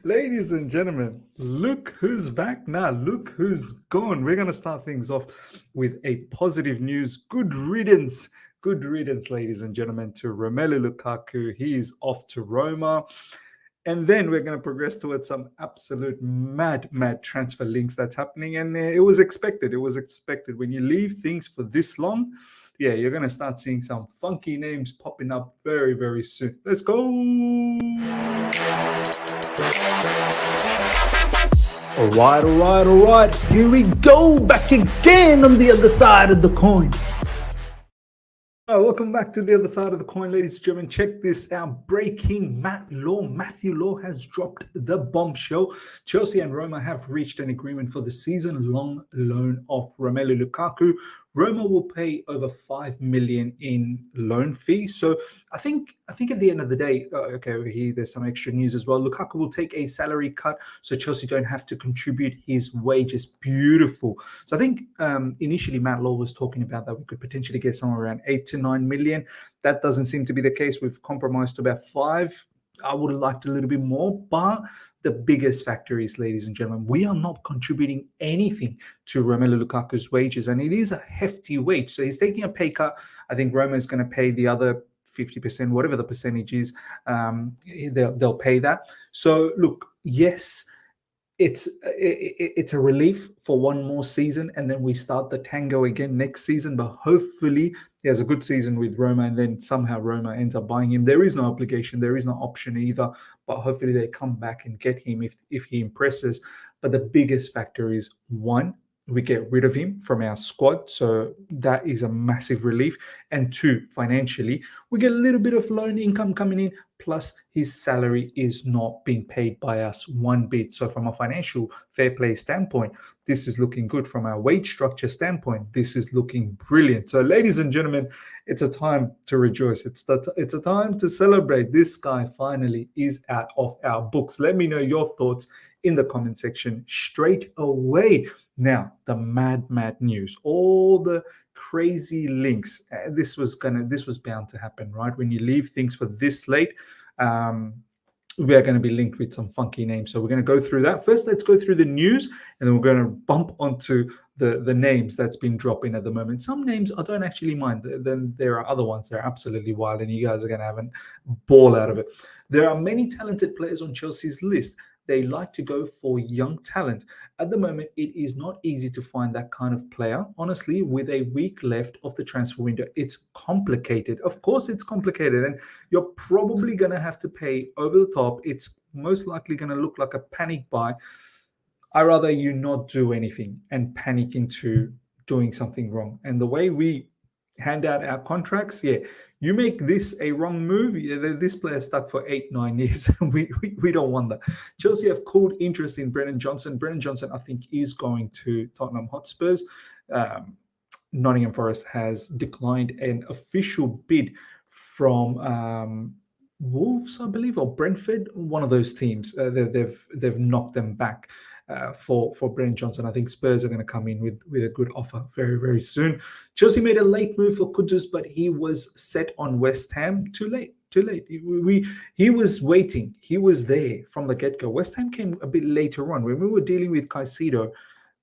Ladies and gentlemen, look who's back now. Look who's gone. We're going to start things off with a positive news. Good riddance. Good riddance, ladies and gentlemen, to Romelu Lukaku. He is off to Roma. And then we're going to progress towards some absolute mad transfer links that's happening. And it was expected. It was expected. When you leave things for this long, yeah, you're going to start seeing some funky names popping up very, very soon. Let's go. All right. Here we go, back again on the other side of the coin. Welcome back to the other side of the coin, ladies and gentlemen. Check this out. Breaking Matthew Law has dropped the bombshell. Chelsea and Roma have reached an agreement for the season-long loan of Romelu Lukaku. Roma will pay over 5 million in loan fees. So I think at the end of the day, okay, over here there's some extra news as well. Lukaku will take a salary cut, so Chelsea don't have to contribute his wages. Beautiful. So I think initially Matt Law was talking about that we could potentially get somewhere around 8 to 9 million. That doesn't seem to be the case. We've compromised to about 5. I would have liked a little bit more, but the biggest factor is, ladies and gentlemen, we are not contributing anything to Romelu Lukaku's wages, and it is a hefty wage. So he's taking a pay cut. I think Roma is going to pay the other 50%, whatever the percentage is. They'll pay that. So look, yes, it's a relief for one more season, and then we start the tango again next season. But hopefully he has a good season with Roma, and then somehow Roma ends up buying him. There is no obligation, there is no option either, but hopefully they come back and get him if he impresses. But the biggest factor is, one, we get rid of him from our squad, so that is a massive relief. And 2, financially, we get a little bit of loan income coming in, plus his salary is not being paid by us one bit. So from a financial fair play standpoint, this is looking good. From our wage structure standpoint, this is looking brilliant. So ladies and gentlemen, it's a time to rejoice. It's a time to celebrate. This guy finally is out of our books. Let me know your thoughts in the comment section straight away. Now, the mad news, all the crazy links. This was bound to happen, right? When you leave things for this late, we are going to be linked with some funky names. So we're going to go through that. First, let's go through the news, and then we're going to bump onto the names that's been dropping at the moment. Some names I don't actually mind. Then there are other ones that are absolutely wild, and you guys are going to have a ball out of it. There are many talented players on Chelsea's list. They like to go for young talent. At the moment, it is not easy to find that kind of player. Honestly, with a week left of the transfer window, it's complicated. Of course, it's complicated, and you're probably going to have to pay over the top. It's most likely going to look like a panic buy. I rather you not do anything and panic into doing something wrong. And the way we hand out our contracts, you make this a wrong move, this player stuck for 8-9 years. we don't want that. Chelsea have cooled interest in Brennan Johnson. Brennan Johnson, I think, is going to Tottenham Hotspurs. Nottingham Forest has declined an official bid from Wolves, I believe, or Brentford, one of those teams. They've knocked them back. For Brennan Johnson. I think Spurs are going to come in with a good offer very, very soon. Chelsea made a late move for Kudus, but he was set on West Ham. Too late. He was waiting. He was there from the get-go. West Ham came a bit later on. When we were dealing with Caicedo,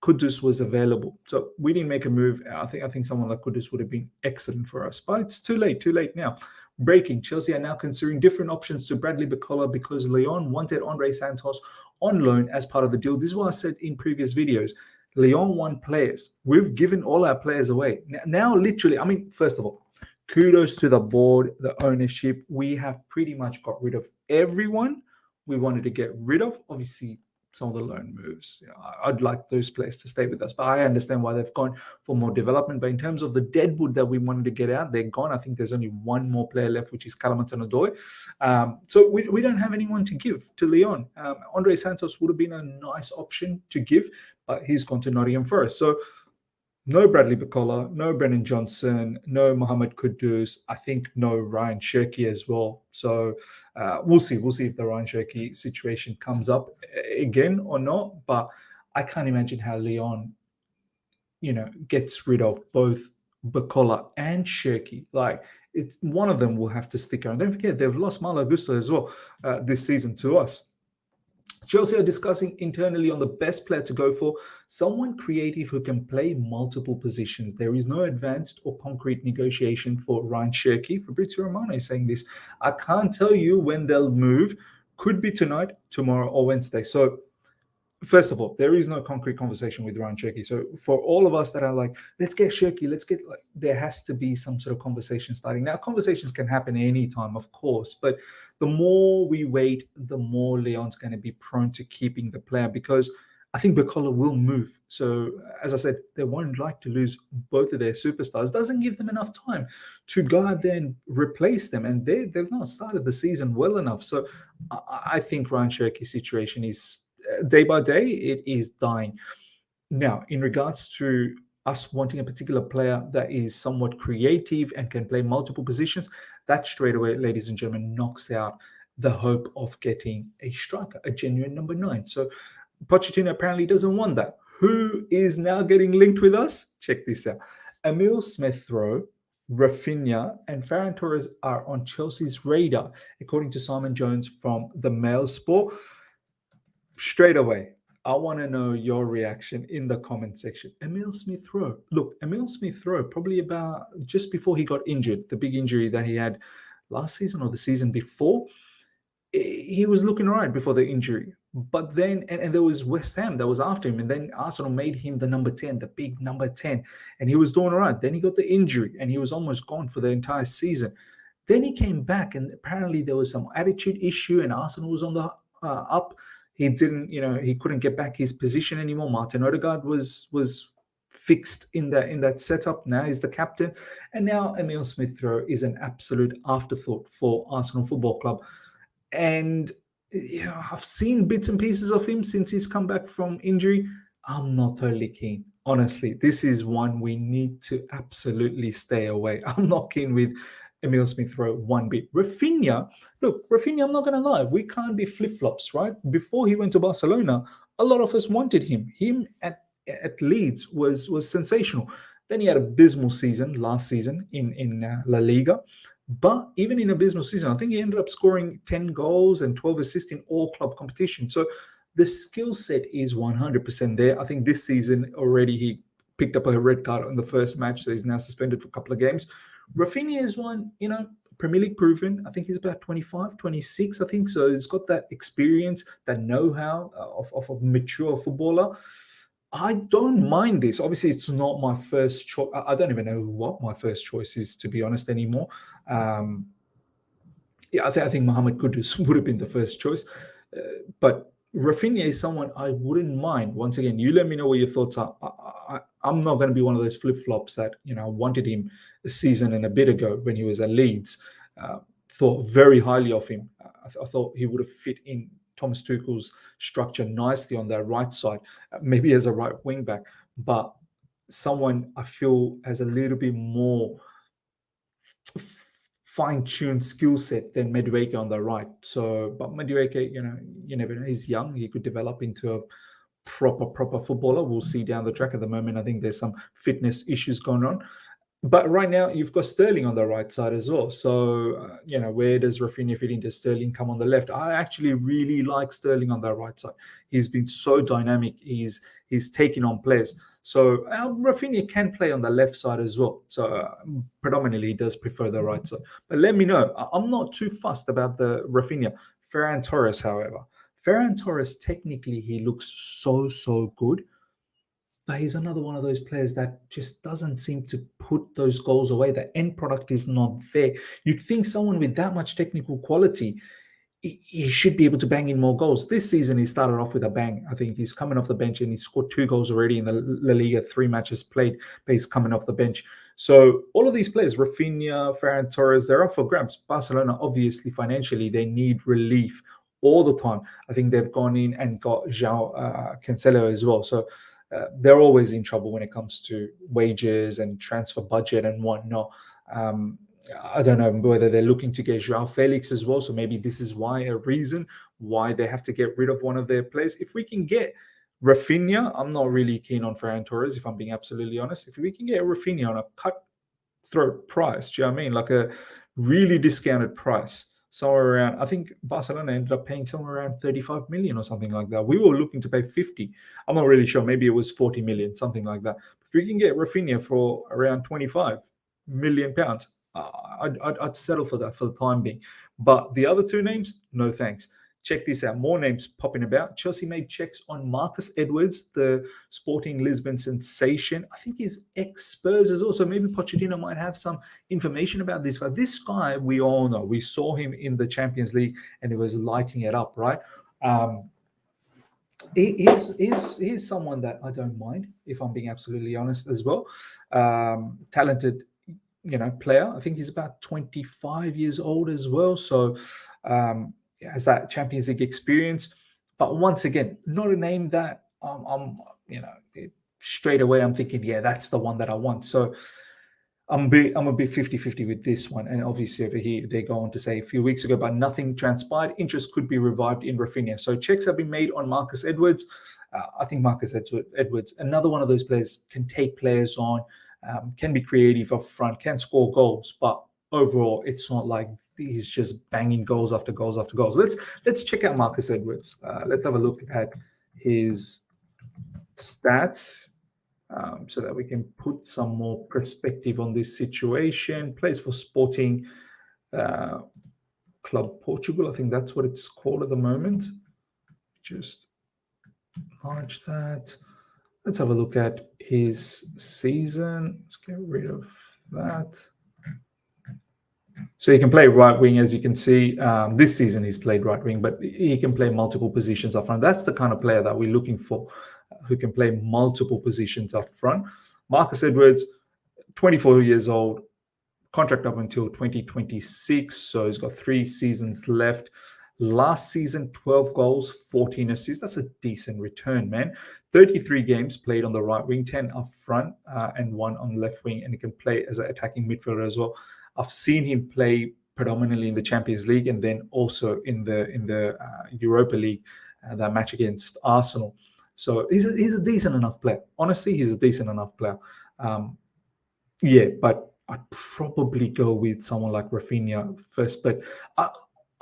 Kudus was available. So we didn't make a move. I think someone like Kudus would have been excellent for us. But it's too late now. Breaking. Chelsea are now considering different options to Bradley Barcola because Lyon wanted Andre Santos on loan as part of the deal. This is what I said in previous videos. Lyon want players. We've given all our players away. Now literally, I mean, first of all, kudos to the board, the ownership. We have pretty much got rid of everyone we wanted to get rid of. Obviously, some of the loan moves, I'd like those players to stay with us, but I understand why they've gone for more development. But in terms of the deadwood that we wanted to get out, they're gone. I think there's only one more player left, which is Callum Hudson-Odoi. So we don't have anyone to give to Lyon. Andre Santos would have been a nice option to give, but he's gone to Nottingham Forest. So no Bradley Barcola, no Brennan Johnson, no Mohamed Kudus. I think no Ryan Cherki as well. So we'll see. We'll see if the Ryan Cherki situation comes up again or not. But I can't imagine how Lyon, gets rid of both Bacola, and Shirky. Like, it's one of them will have to stick around. Don't forget, they've lost Malo Gusto as well this season to us. Chelsea are discussing internally on the best player to go for, someone creative who can play multiple positions. There is no advanced or concrete negotiation for Ryan Cherky. Fabrizio Romano is saying this. I can't tell you when they'll move. Could be tonight, tomorrow, or Wednesday. So first of all, there is no concrete conversation with Ryan Cherky. So for all of us that are like, let's get Cherky, there has to be some sort of conversation starting. Now, conversations can happen any time, of course, but the more we wait, the more Leon's going to be prone to keeping the player, because I think Bacola will move. So, as I said, they won't like to lose both of their superstars. Doesn't give them enough time to go out there and replace them. And they've not started the season well enough. So, I think Ryan Cherky's situation is day by day, it is dying. Now, in regards to us wanting a particular player that is somewhat creative and can play multiple positions, that straight away, ladies and gentlemen, knocks out the hope of getting a striker, a genuine number 9. So Pochettino apparently doesn't want that. Who is now getting linked with us? Check this out. Emile Smith Rowe, Raphinha, and Ferran Torres are on Chelsea's radar, according to Simon Jones from the Mail Sport. Straight away, I want to know your reaction in the comment section. Emile Smith Rowe. Look, Emile Smith Rowe, probably about just before he got injured, the big injury that he had last season or the season before, he was looking all right before the injury. But then, and there was West Ham that was after him, and then Arsenal made him the number 10, the big number 10, and he was doing all right. Then he got the injury, and he was almost gone for the entire season. Then he came back, and apparently there was some attitude issue, and Arsenal was on the up. He didn't, he couldn't get back his position anymore. Martin Odegaard was fixed in that setup. Now he's the captain, and now Emile Smith Rowe is an absolute afterthought for Arsenal Football Club. And I've seen bits and pieces of him since he's come back from injury. I'm not totally keen. Honestly, this is one we need to absolutely stay away. I'm not keen with Emile Smith Rowe one bit. Raphinha, I'm not going to lie, we can't be flip-flops, right? Before he went to Barcelona, a lot of us wanted him. Him at Leeds was sensational. Then he had an abysmal season last season in La Liga. But even in abysmal season, I think he ended up scoring 10 goals and 12 assists in all club competition. So the skill set is 100% there. I think this season already he picked up a red card on the first match, so he's now suspended for a couple of games. Raphinha is one, Premier League proven. I think he's about 25, 26, I think. So he's got that experience, that know-how of a mature footballer. I don't mind this. Obviously, it's not my first choice. I don't even know what my first choice is, to be honest, anymore. I think Mohamed Kudus would have been the first choice. But Raphinha is someone I wouldn't mind. Once again, you let me know what your thoughts are. I'm not going to be one of those flip-flops that, wanted him a season and a bit ago when he was at Leeds. Thought very highly of him. I thought he would have fit in Thomas Tuchel's structure nicely on that right side, maybe as a right wing back, but someone I feel has a little bit more fine-tuned skill set than Madueke on the right. So, but Madueke, you never know. He's young. He could develop into a proper footballer. We'll see down the track. At the moment, I think there's some fitness issues going on. But right now, you've got Sterling on the right side as well. So, where does Raphinha fit into Sterling come on the left? I actually really like Sterling on that right side. He's been so dynamic. He's taking on players. So, Raphinha can play on the left side as well. So, predominantly, he does prefer the right side. But let me know. I'm not too fussed about the Raphinha. Ferran Torres, however. Ferran Torres, technically, he looks so good. But he's another one of those players that just doesn't seem to put those goals away. The end product is not there. You'd think someone with that much technical quality, he should be able to bang in more goals. This season, he started off with a bang. I think he's coming off the bench and he scored 2 goals already in the La Liga, 3 matches played, but he's coming off the bench. So all of these players, Raphinha, Ferran Torres, they're up for grabs. Barcelona, obviously, financially, they need relief all the time. I think they've gone in and got João Cancelo as well. So they're always in trouble when it comes to wages and transfer budget and whatnot. I don't know whether they're looking to get João Felix as well. So maybe this is a reason why they have to get rid of one of their players. If we can get Raphinha, I'm not really keen on Ferran Torres, if I'm being absolutely honest. If we can get Raphinha on a cut cutthroat price. Do you know what I mean? Like a really discounted price. Somewhere around, I think Barcelona ended up paying somewhere around 35 million or something like that. We were looking to pay 50. I'm not really sure. Maybe it was 40 million, something like that. If we can get Raphinha for around 25 million pounds, I'd settle for that for the time being. But the other two names, no thanks. Check this out. More names popping about. Chelsea made checks on Marcus Edwards, the Sporting Lisbon sensation. I think he's ex-Spurs as well. So maybe Pochettino might have some information about this guy. This guy, we all know. We saw him in the Champions League and he was lighting it up, right? He's someone that I don't mind, if I'm being absolutely honest as well. Talented, player. I think he's about 25 years old as well. So has that Champions League experience. But once again, not a name that straight away I'm thinking, yeah, that's the one that I want. So I'm a bit 50-50 with this one. And obviously over here, they go on to say a few weeks ago, but nothing transpired. Interest could be revived in Raphinha. So checks have been made on Marcus Edwards. I think Marcus Edwards, another one of those players, can take players on, can be creative up front, can score goals, but overall, it's not like he's just banging goals after goals after goals. Let's check out Marcus Edwards. Let's have a look at his stats so that we can put some more perspective on this situation. Plays for Sporting Club Portugal. I think that's what it's called at the moment. Just launch that. Let's have a look at his season. Let's get rid of that. So he can play right wing, as you can see. This season he's played right wing, but he can play multiple positions up front. That's the kind of player that we're looking for, who can play multiple positions up front. Marcus Edwards, 24 years old, contract up until 2026. So he's got 3 seasons left. Last season, 12 goals, 14 assists. That's a decent return, man. 33 games played on the right wing, 10 up front and 1 on the left wing. And he can play as an attacking midfielder as well. I've seen him play predominantly in the Champions League and then also in the Europa League, that match against Arsenal. So he's a decent enough player. Honestly, he's a decent enough player. But I'd probably go with someone like Raphinha first. But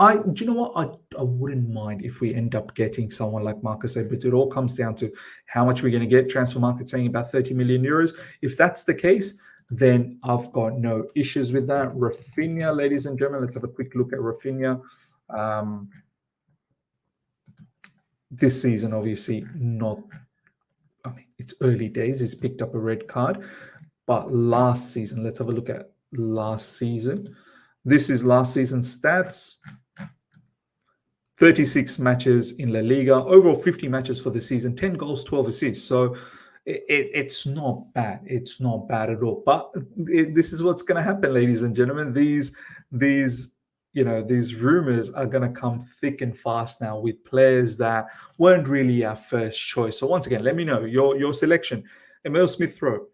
do you know what? I wouldn't mind if we end up getting someone like Marcus Edwards. It all comes down to how much we're going to get. Transfer market saying about 30 million euros. If that's the case, then I've got no issues with that. Raphinha, ladies and gentlemen, let's have a quick look at Raphinha. This season, obviously, it's early days. He's picked up a red card. But last season, let's have a look at last season. This is last season's stats. 36 matches in La Liga, overall 50 matches for the season, 10 goals, 12 assists. So it's not bad. It's not bad at all. But this is what's going to happen, ladies and gentlemen. These rumors are going to come thick and fast now with players that weren't really our first choice. So once again, let me know your selection. Emile Smith Rowe,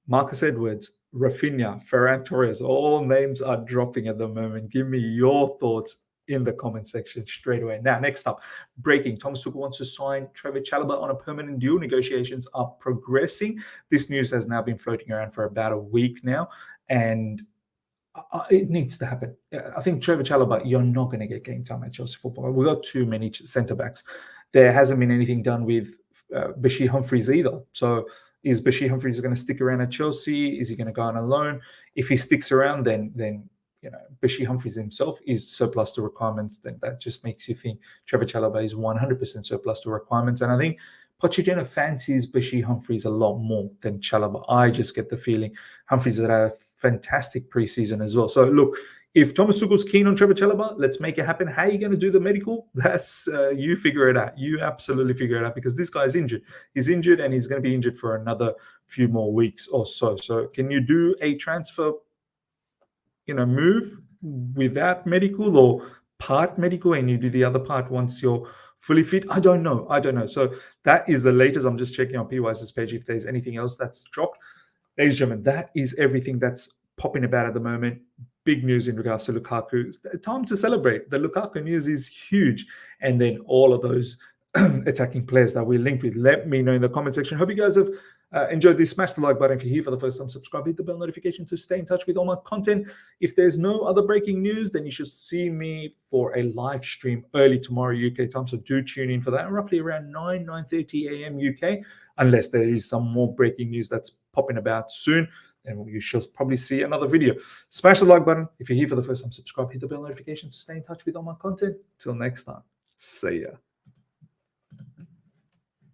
Marcus Edwards, Raphinha, Ferran Torres, all names are dropping at the moment. Give me your thoughts in the comment section straight away. Now, next up, breaking. Thomas Tuchel wants to sign Trevor Chalobah on a permanent deal. Negotiations are progressing. This news has now been floating around for about a week now, and it needs to happen. I think Trevor Chalobah, you're not going to get game time at Chelsea football. We've got too many centre-backs. There hasn't been anything done with Bashir Humphries either. So is Bashir Humphries going to stick around at Chelsea? Is he going to go on a loan? If he sticks around, then Bashir Humphries himself is surplus to requirements. Then that just makes you think Trevor Chalobah is 100% surplus to requirements. And I think Pochettino fancies Bashir Humphries a lot more than Chalobah. I just get the feeling Humphries had a fantastic preseason as well. So look, if Thomas Tuchel's keen on Trevor Chalobah, let's make it happen. How are you going to do the medical? That's you figure it out. You absolutely figure it out, because this guy's injured. He's injured and he's going to be injured for another few more weeks or so. So can you do a transfer move without medical or part medical, and you do the other part once you're fully fit? I don't know. So that is the latest. I'm just checking on PYS's page if there's anything else that's dropped. Ladies and gentlemen, that is everything that's popping about at the moment. Big news in regards to Lukaku. Time to celebrate. The Lukaku news is huge. And then all of those attacking players that we're linked with. Let me know in the comment section. Hope you guys have enjoyed this, smash the like button. If you're here for the first time, subscribe, hit the bell notification to stay in touch with all my content. If there's no other breaking news, then you should see me for a live stream early tomorrow UK time. So do tune in for that, roughly around 9:30 a.m. UK, unless there is some more breaking news that's popping about soon. Then you should probably see another video. Smash the like button. If you're here for the first time, subscribe, hit the bell notification to stay in touch with all my content. Till next time, see ya.